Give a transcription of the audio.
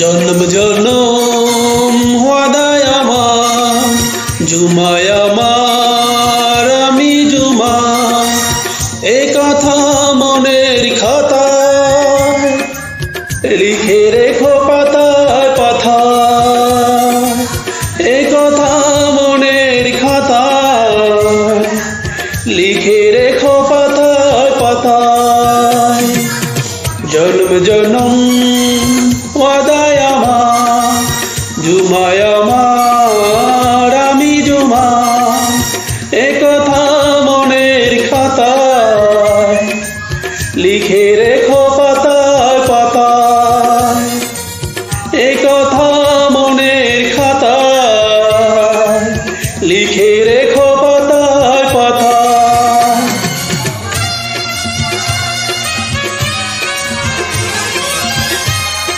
জনম জনম ওয়াদায় আমার, ঝুমায় আমার আমি ঝুমা, এ কথা মনের খাতায় লিখে রেখো পাতায় পাতায়, এ কথা মনের খাতায় লিখে রেখো পাতায় পাতায়। জনম জনম ওয়াদায় আমার, ঝুমায় আমার